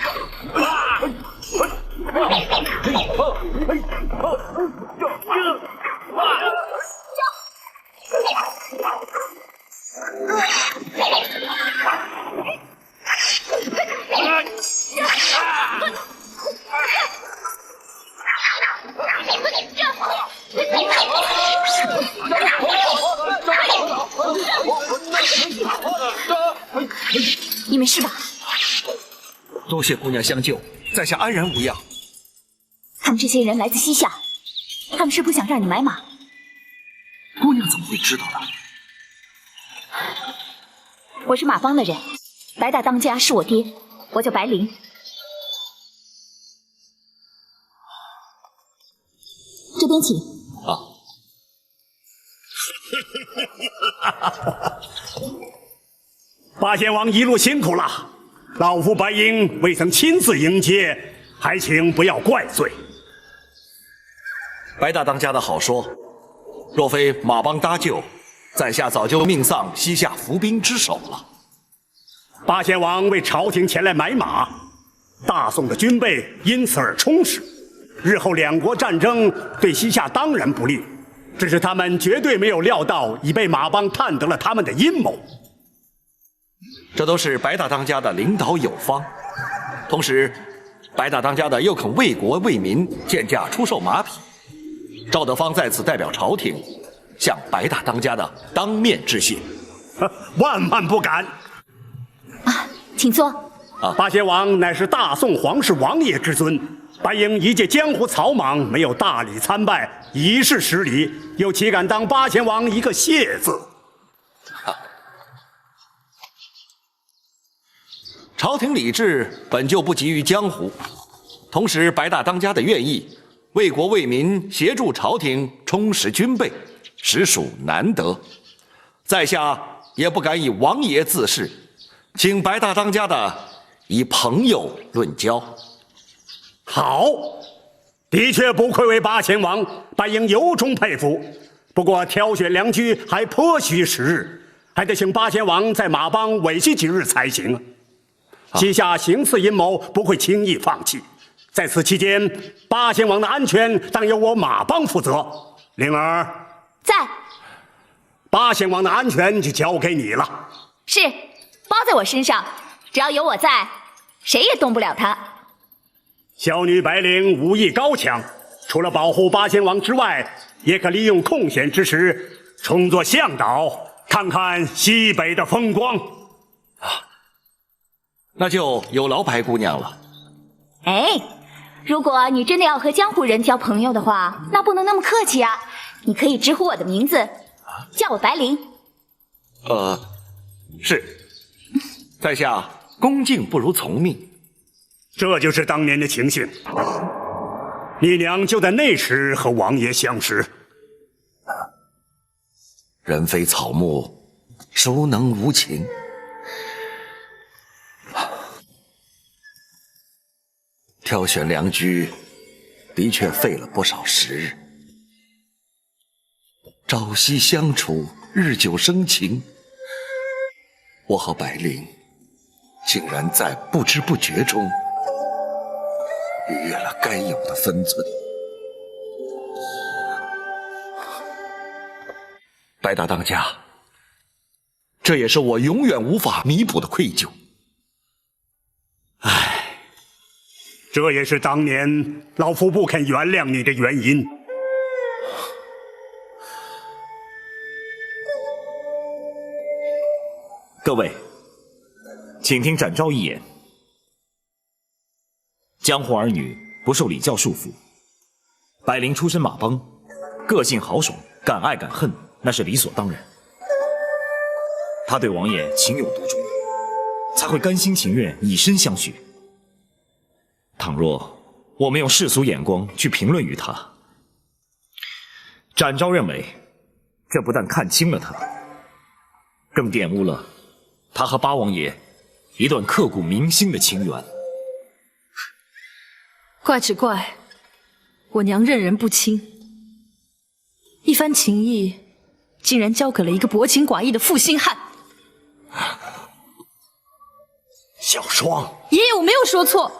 你没事吧？多谢姑娘相救，在下安然无恙。他们这些人来自西夏，他们是不想让你买马。姑娘怎么会知道的？我是马帮的人，白大当家是我爹，我叫白灵。这边请。八贤王一路辛苦了，老夫白鹰未曾亲自迎接，还请不要怪罪。白大当家的好说，若非马帮搭救，在下早就命丧西夏伏兵之手了。八贤王为朝廷前来买马，大宋的军备因此而充实。日后两国战争对西夏当然不利，只是他们绝对没有料到，已被马帮探得了他们的阴谋。这都是白大当家的领导有方，同时，白大当家的又肯为国为民贱价出售马匹。赵德芳在此代表朝廷，向白大当家的当面致谢。万万不敢！请坐。八贤王乃是大宋皇室王爷之尊，白鹰一介江湖草莽，没有大礼参拜，以示失礼，又岂敢当八贤王一个谢字？朝廷礼制本就不急于江湖，同时白大当家的愿意为国为民，协助朝廷充实军备，实属难得。在下也不敢以王爷自视，请白大当家的以朋友论交。好，的确不愧为八贤王，白鹰由衷佩服。不过挑选良驹还颇需时日，还得请八贤王在马帮委屈几日才行。西夏行刺阴谋不会轻易放弃，在此期间，八贤王的安全当由我马帮负责。灵儿在。八贤王的安全就交给你了。是，包在我身上，只要有我在，谁也动不了他。小女白灵武艺高强，除了保护八贤王之外，也可利用空闲之时充作向导，看看西北的风光。那就有劳白姑娘了。哎，如果你真的要和江湖人交朋友的话，那不能那么客气啊！你可以直呼我的名字，叫我白灵。是，在下恭敬不如从命。这就是当年的情形。你娘就在那时和王爷相识。人非草木，孰能无情？挑选良居，的确费了不少时日。朝夕相处，日久生情。我和白灵竟然在不知不觉中逾越了该有的分寸。白大当家，这也是我永远无法弥补的愧疚。唉，这也是当年老夫不肯原谅你的原因。各位，请听展昭一言。江湖儿女不受礼教束缚，白灵出身马帮，个性豪爽，敢爱敢恨，那是理所当然。他对王爷情有独钟，才会甘心情愿以身相许。倘若我们用世俗眼光去评论于他，展昭认为，这不但看轻了他，更玷污了他和八王爷一段刻骨铭心的情缘。怪只怪我娘认人不清，一番情谊竟然交给了一个薄情寡义的负心汉。小双，爷爷，我没有说错。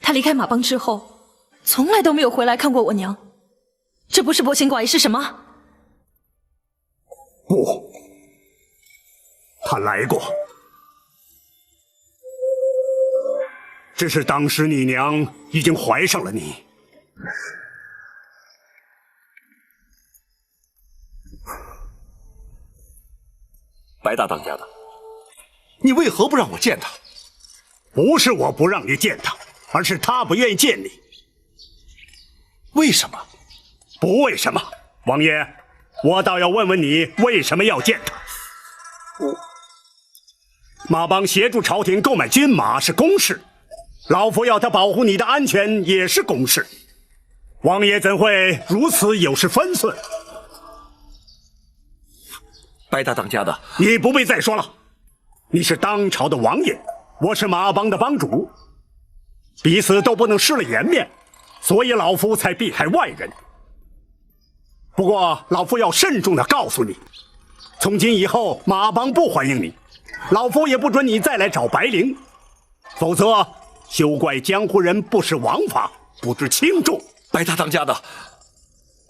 他离开马帮之后，从来都没有回来看过我娘，这不是薄情寡义是什么？不，他来过，只是当时你娘已经怀上了你。白大当家的，你为何不让我见他？不是我不让你见他，而是他不愿意见你。为什么？不为什么，王爷，我倒要问问你，为什么要见他？马帮协助朝廷购买军马是公事，老夫要他保护你的安全也是公事，王爷怎会如此有失分寸？白大当家的，你不必再说了。你是当朝的王爷，我是马帮的帮主，彼此都不能失了颜面，所以老夫才避开外人。不过老夫要慎重地告诉你，从今以后马帮不欢迎你，老夫也不准你再来找白灵，否则休怪江湖人不识王法，不知轻重。白大当家的，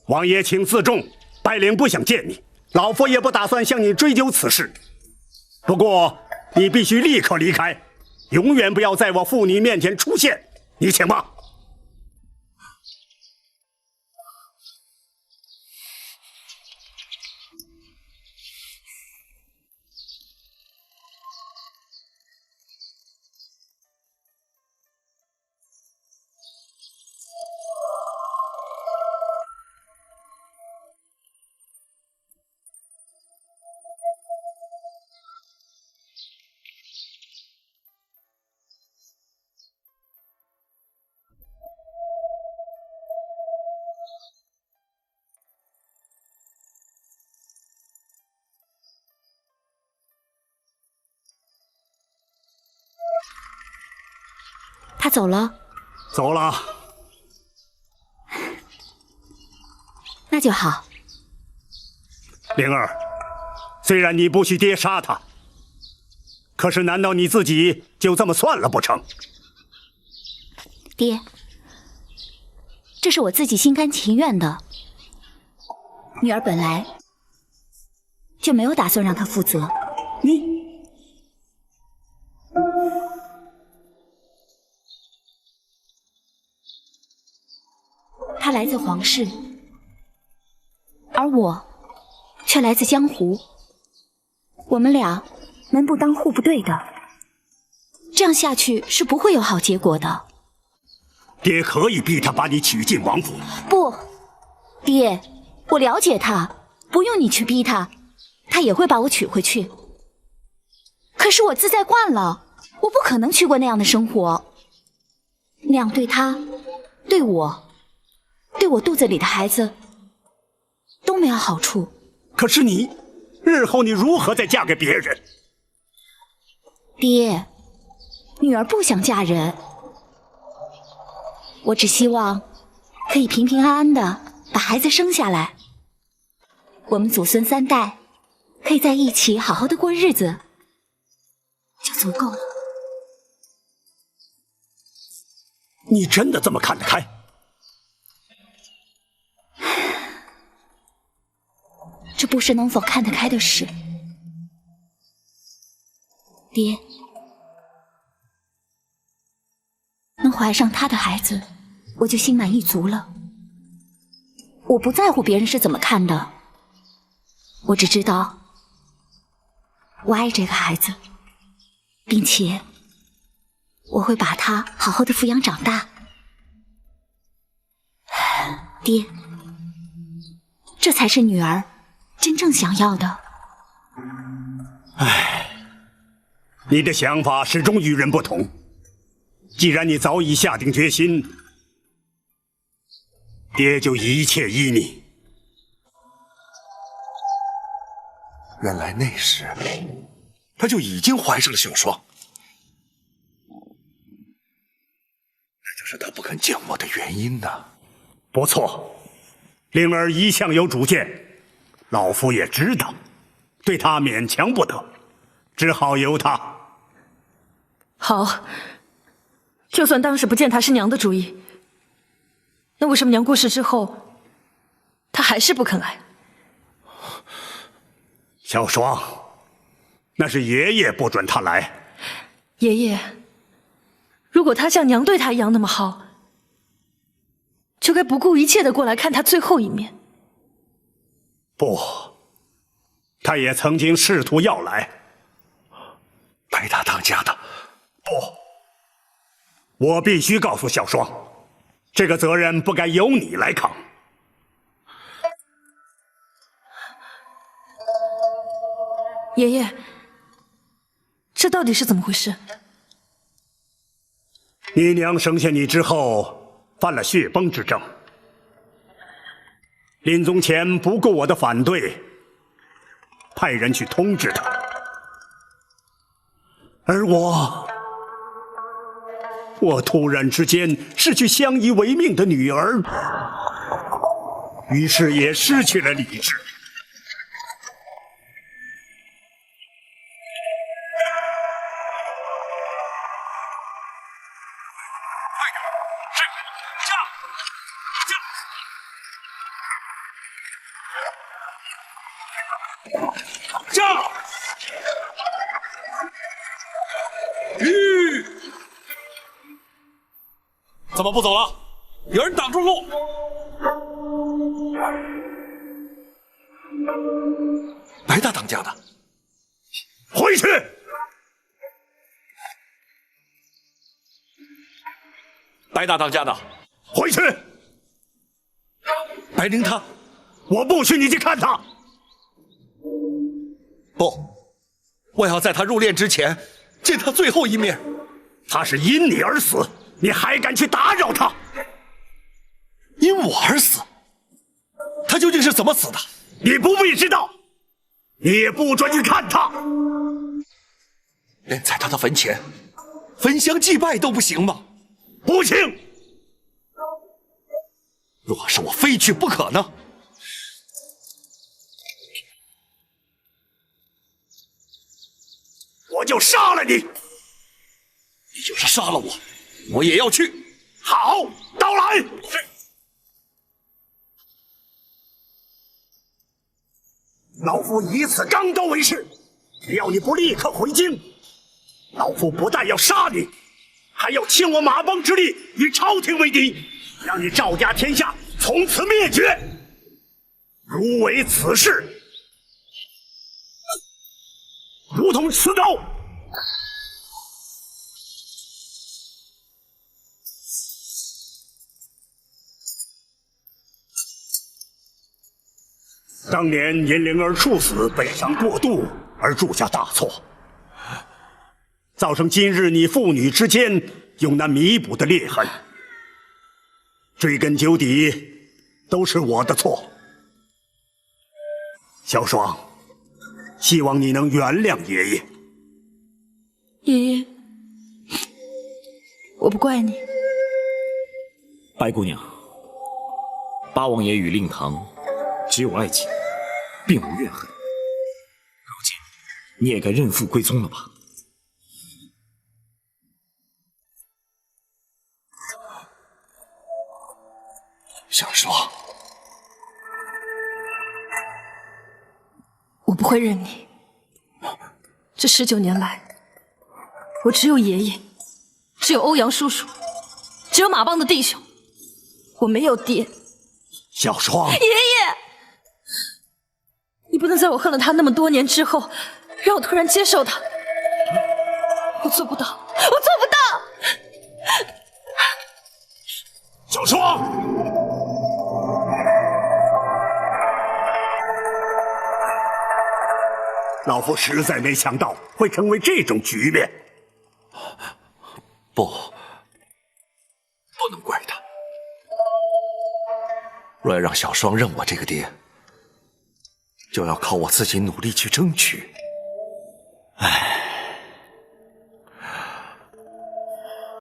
王爷请自重，白灵不想见你，老夫也不打算向你追究此事。不过你必须立刻离开，永远不要在我父女面前出现。你请吧。他走了？走了。那就好。灵儿，虽然你不许爹杀他，可是难道你自己就这么算了不成？爹，这是我自己心甘情愿的。女儿本来就没有打算让他负责。他来自皇室，而我却来自江湖，我们俩门不当户不对的。这样下去是不会有好结果的。爹可以逼他把你娶进王府。不，爹，我了解他，不用你去逼他，他也会把我娶回去。可是我自在惯了，我不可能去过那样的生活，那样对他、对我、对我肚子里的孩子都没有好处。可是你，日后你如何再嫁给别人？爹，女儿不想嫁人，我只希望可以平平安安的把孩子生下来，我们祖孙3代可以在一起好好的过日子，就足够了。你真的这么看得开？这不是能否看得开的事。爹，能怀上他的孩子，我就心满意足了。我不在乎别人是怎么看的，我只知道我爱这个孩子，并且我会把他好好的抚养长大。爹，这才是女儿真正想要的。唉，你的想法始终与人不同。既然你早已下定决心，爹就一切依你。原来那时他就已经怀上了小双，这就是他不肯见我的原因呢。不错，灵儿一向有主见，老夫也知道，对他勉强不得，只好由他。好，就算当时不见他是娘的主意，那为什么娘过世之后，他还是不肯来？小双，那是爷爷不准他来。爷爷，如果他像娘对他一样那么好，就该不顾一切的过来看他最后一面。不，他也曾经试图要来。白大当家的，不，我必须告诉小双，这个责任不该由你来扛。爷爷，这到底是怎么回事？你娘生下你之后，犯了血崩之症，临终前不顾我的反对，派人去通知他，而我突然之间失去相依为命的女儿，于是也失去了理智。怎么不走了？有人挡住路！白大当家的，回去！白大当家的，回去！白灵他，我不许你去看他！不，我要在他入殓之前见他最后一面。他是因你而死，你还敢去打扰他？因我而死？他究竟是怎么死的？你不必知道，你也不准去看他。连在他的坟前焚香祭拜都不行吗？不行！若是我非去不可呢？我就杀了你！你就是杀了我，我也要去。好，到来！老夫以此刚刀为誓，只要你不立刻回京，老夫不但要杀你，还要倾我马帮之力与朝廷为敌，让你赵家天下从此灭绝。如违此事，如同刺刀。当年因灵儿处死，悲伤过度而铸下大错，造成今日你父女之间永难弥补的裂痕。追根究底，都是我的错。小双，希望你能原谅爷爷。爷爷，我不怪你。白姑娘，八王爷与令堂只有爱情，并无怨恨。如今你也该认父归宗了吧？小双，我不会认你。这19年来，我只有爷爷，只有欧阳叔叔，只有马帮的弟兄，我没有爹。小双，爷爷，你不能在我恨了他那么多年之后，让我突然接受他。我做不到，我做不到。小双。老夫实在没想到会成为这种局面。不能怪他。若要让小双认我这个爹，就要靠我自己努力去争取。唉。